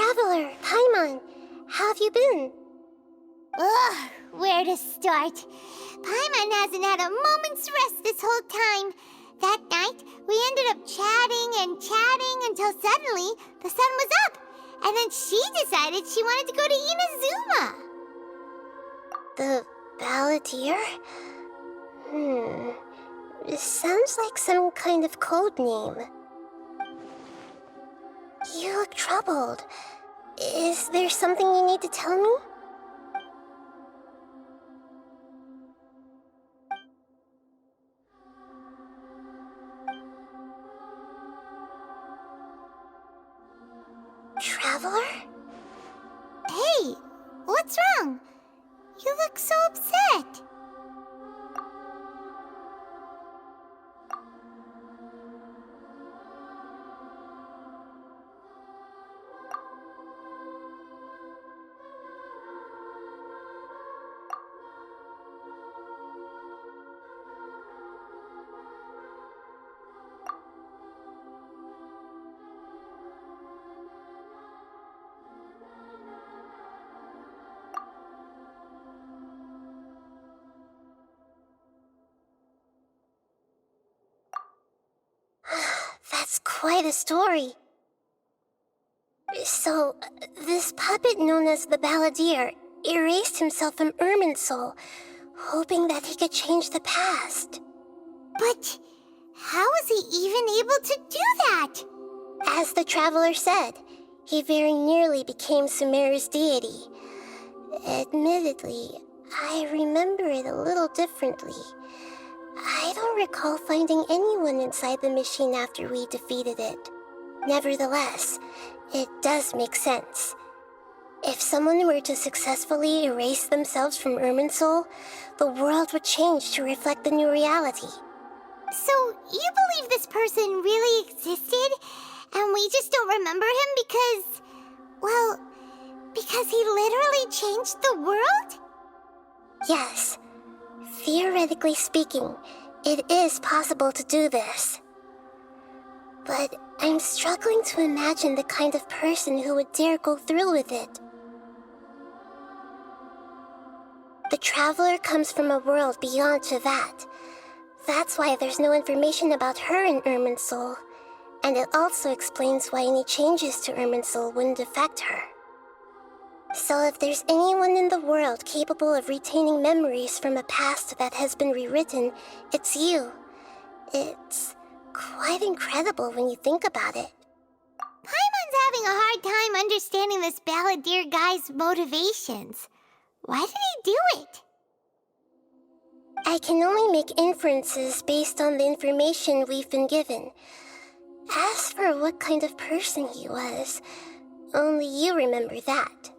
Traveler, Paimon, how have you been? Ugh, where to start? Paimon hasn't had a moment's rest this whole time. That night, we ended up chatting and chatting until suddenly the sun was up. And then she decided she wanted to go to Inazuma. The Balladeer? It sounds like some kind of code name. You look troubled. Is there something you need to tell me? Traveler? Hey, what's wrong? You look so upset. That's quite a story. So, this puppet known as the Balladeer erased himself from Irminsul, hoping that he could change the past. But how was he even able to do that? As the Traveler said, he very nearly became Sumeru's deity. Admittedly, I remember it a little differently. I don't recall finding anyone inside the machine after we defeated it. Nevertheless, it does make sense. If someone were to successfully erase themselves from Irminsul, the world would change to reflect the new reality. So, you believe this person really existed, and we just don't remember him because... well, because he literally changed the world? Yes. Theoretically speaking, it is possible to do this. But I'm struggling to imagine the kind of person who would dare go through with it. The Traveler comes from a world beyond to that. That's why there's no information about her in Irminsul, and it also explains why any changes to Irminsul wouldn't affect her. So if there's anyone in the world capable of retaining memories from a past that has been rewritten, it's you. It's quite incredible when you think about it. Paimon's having a hard time understanding this Balladeer guy's motivations. Why did he do it? I can only make inferences based on the information we've been given. As for what kind of person he was, only you remember that.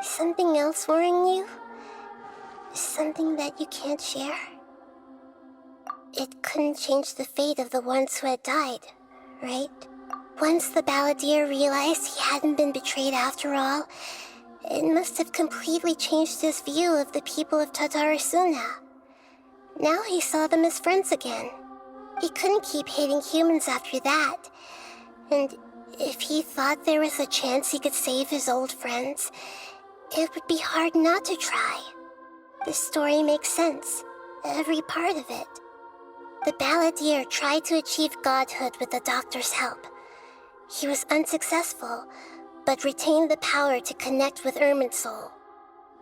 Something else worrying you? Something that you can't share? It couldn't change the fate of the ones who had died, right? Once the Balladeer realized he hadn't been betrayed after all, it must have completely changed his view of the people of Tatarasuna. Now he saw them as friends again. He couldn't keep hating humans after that. And if he thought there was a chance he could save his old friends, it would be hard not to try. The story makes sense, every part of it. The Balladeer tried to achieve godhood with the doctor's help. He was unsuccessful, but retained the power to connect with Irminsul.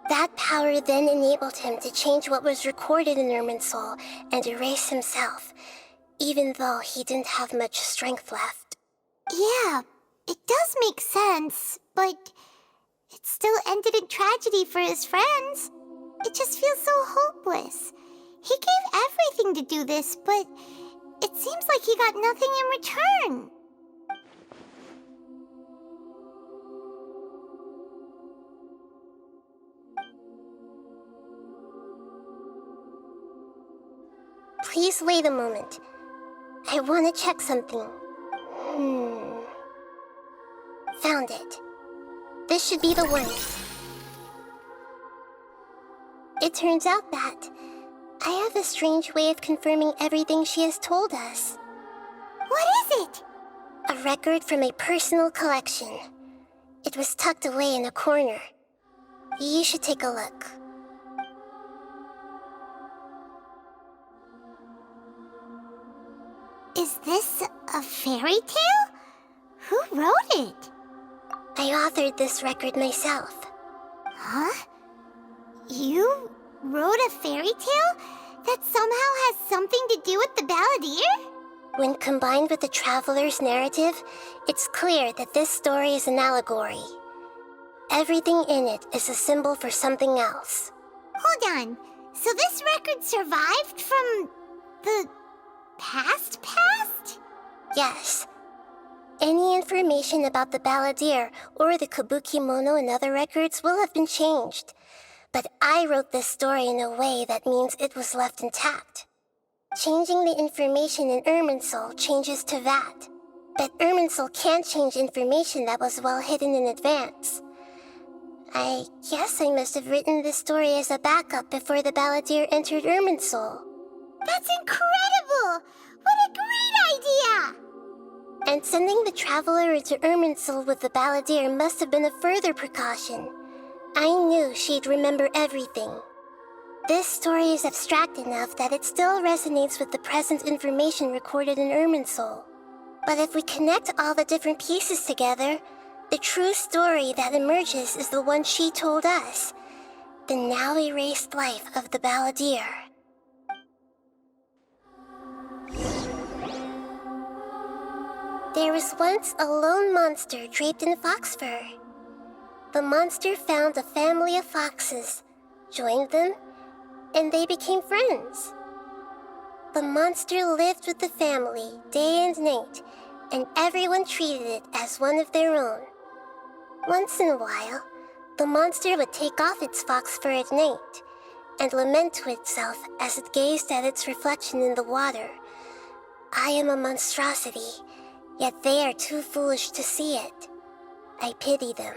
That power then enabled him to change what was recorded in Irminsul and erase himself, even though he didn't have much strength left. Yeah, it does make sense, but it still ended in tragedy for his friends. It just feels so hopeless. He gave everything to do this, but it seems like he got nothing in return. Please wait a moment. I want to check something. Found it. This should be the one. It turns out that I have a strange way of confirming everything she has told us. What is it? A record from a personal collection. It was tucked away in a corner. You should take a look. Is this a fairy tale? Who wrote it? I authored this record myself. Huh? You wrote a fairy tale that somehow has something to do with the balladeer? When combined with the traveler's narrative, it's clear that this story is an allegory. Everything in it is a symbol for something else. Hold on. So this record survived from the past? Yes. Any information about the balladeer or the kabukimono in other records will have been changed. But I wrote this story in a way that means it was left intact. Changing the information in Irminsul changes to that. But Irminsul can't change information that was well hidden in advance. I guess I must have written this story as a backup before the balladeer entered Irminsul. That's incredible! What a great idea! And sending the traveler into Irminsul with the balladeer must have been a further precaution. I knew she'd remember everything. This story is abstract enough that it still resonates with the present information recorded in Irminsul. But if we connect all the different pieces together, the true story that emerges is the one she told us, the now erased life of the balladeer. There was once a lone monster draped in fox fur. The monster found a family of foxes, joined them, and they became friends. The monster lived with the family day and night, and everyone treated it as one of their own. Once in a while, the monster would take off its fox fur at night and lament to itself as it gazed at its reflection in the water. I am a monstrosity, yet they are too foolish to see it. I pity them.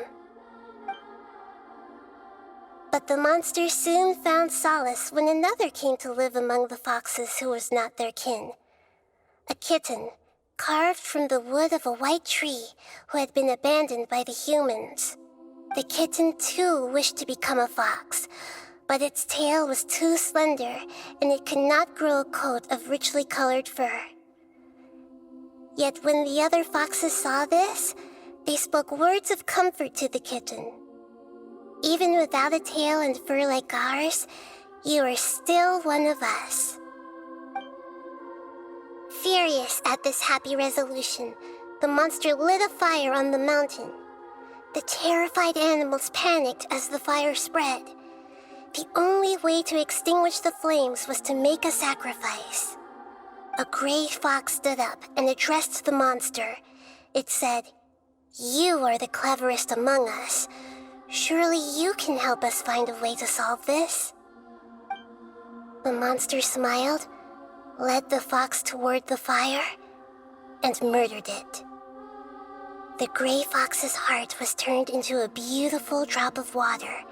But the monster soon found solace when another came to live among the foxes who was not their kin. A kitten, carved from the wood of a white tree who had been abandoned by the humans. The kitten too wished to become a fox, but its tail was too slender and it could not grow a coat of richly colored fur. Yet when the other foxes saw this, they spoke words of comfort to the kitten. Even without a tail and fur like ours, you are still one of us. Furious at this happy resolution, the monster lit a fire on the mountain. The terrified animals panicked as the fire spread. The only way to extinguish the flames was to make a sacrifice. A gray fox stood up and addressed the monster. It said, "You are the cleverest among us. Surely you can help us find a way to solve this." The monster smiled, led the fox toward the fire, and murdered it. The gray fox's heart was turned into a beautiful drop of water,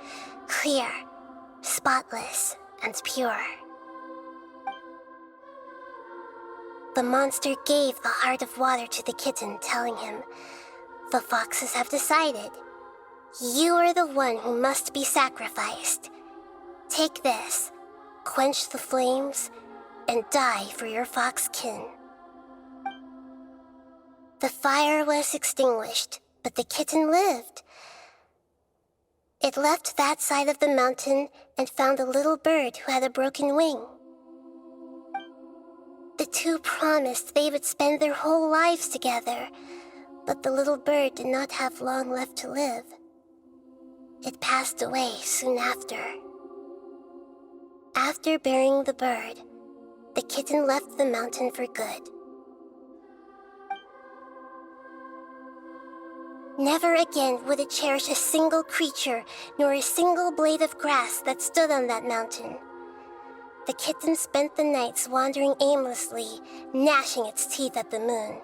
clear, spotless, and pure. The monster gave the heart of water to the kitten, telling him, "The foxes have decided. You are the one who must be sacrificed. Take this, quench the flames, and die for your fox kin." The fire was extinguished, but the kitten lived. It left that side of the mountain and found a little bird who had a broken wing. The two promised they would spend their whole lives together, but the little bird did not have long left to live. It passed away soon after. After burying the bird, the kitten left the mountain for good. Never again would it cherish a single creature nor a single blade of grass that stood on that mountain. the kitten spent the nights wandering aimlessly, gnashing its teeth at the moon.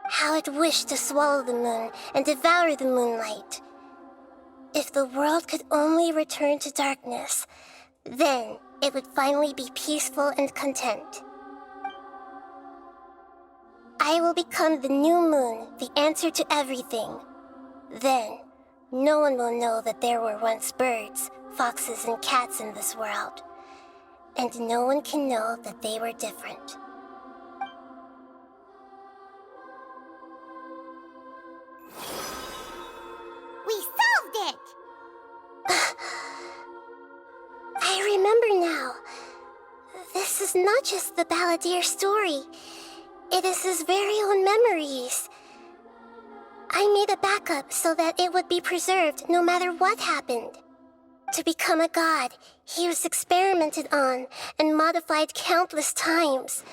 How it wished to swallow the moon and devour the moonlight. If the world could only return to darkness, then it would finally be peaceful and content. I will become the new moon, the answer to everything. Then, no one will know that there were once birds, foxes, and cats in this world. And no one can know that they were different. We solved it! I remember now. This is not just the Balladeer story. It is his very own memories. I made a backup so that it would be preserved no matter what happened. To become a god, he was experimented on and modified countless times.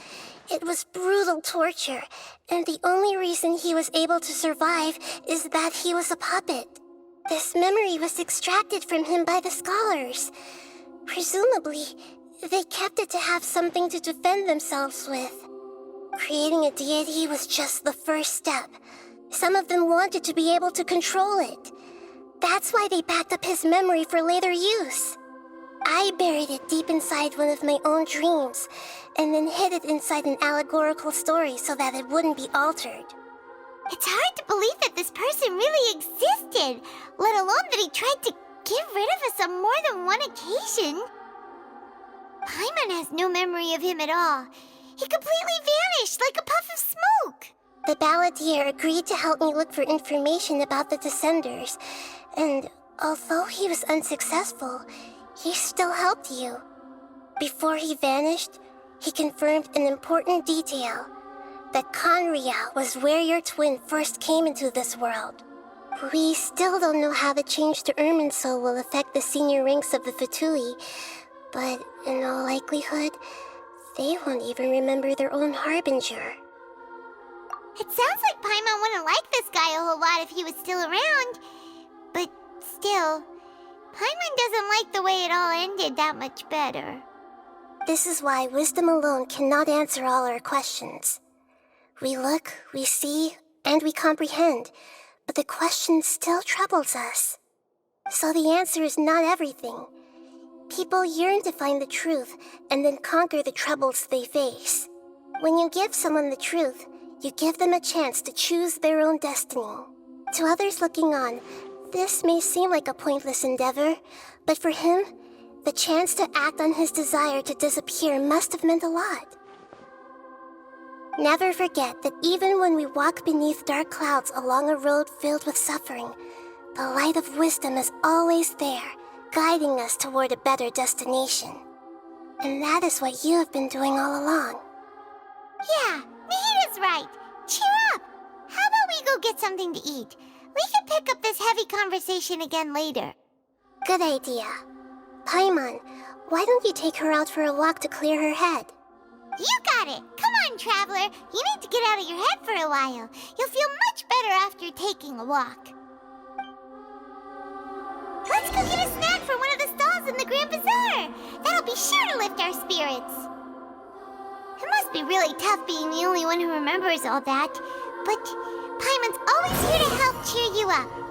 It was brutal torture, and the only reason he was able to survive is that he was a puppet. This memory was extracted from him by the scholars. Presumably, they kept it to have something to defend themselves with. Creating a deity was just the first step. Some of them wanted to be able to control it. That's why they backed up his memory for later use. I buried it deep inside one of my own dreams, and then hid it inside an allegorical story so that it wouldn't be altered. It's hard to believe that this person really existed, let alone that he tried to get rid of us on more than one occasion. Paimon has no memory of him at all. He completely vanished like a puff of smoke. The Balladeer agreed to help me look for information about the Descenders, and although he was unsuccessful, he still helped you. Before he vanished, he confirmed an important detail, that Conria was where your twin first came into this world. We still don't know how the change to Irminsul will affect the senior ranks of the Fatui, but in all likelihood, they won't even remember their own Harbinger. It sounds like Paimon wouldn't like this guy a whole lot if he was still around. But still, Paimon doesn't like the way it all ended that much better. This is why wisdom alone cannot answer all our questions. We look, we see, and we comprehend, but the question still troubles us. So the answer is not everything. People yearn to find the truth and then conquer the troubles they face. When you give someone the truth, you give them a chance to choose their own destiny. To others looking on, this may seem like a pointless endeavor, but for him, the chance to act on his desire to disappear must have meant a lot. Never forget that even when we walk beneath dark clouds along a road filled with suffering, the light of wisdom is always there, guiding us toward a better destination. And that is what you have been doing all along. Yeah, Nahita's right. Cheer up. How about we go get something to eat? We can pick up this heavy conversation again later. Good idea. Paimon, why don't you take her out for a walk to clear her head? You got it. Come on, Traveler. You need to get out of your head for a while. You'll feel much better after taking a walk. Let's go get a snack from one of the stalls in the Grand Bazaar. That'll be sure to lift our spirits. It must be really tough being the only one who remembers all that. But Paimon's always here to help cheer you up.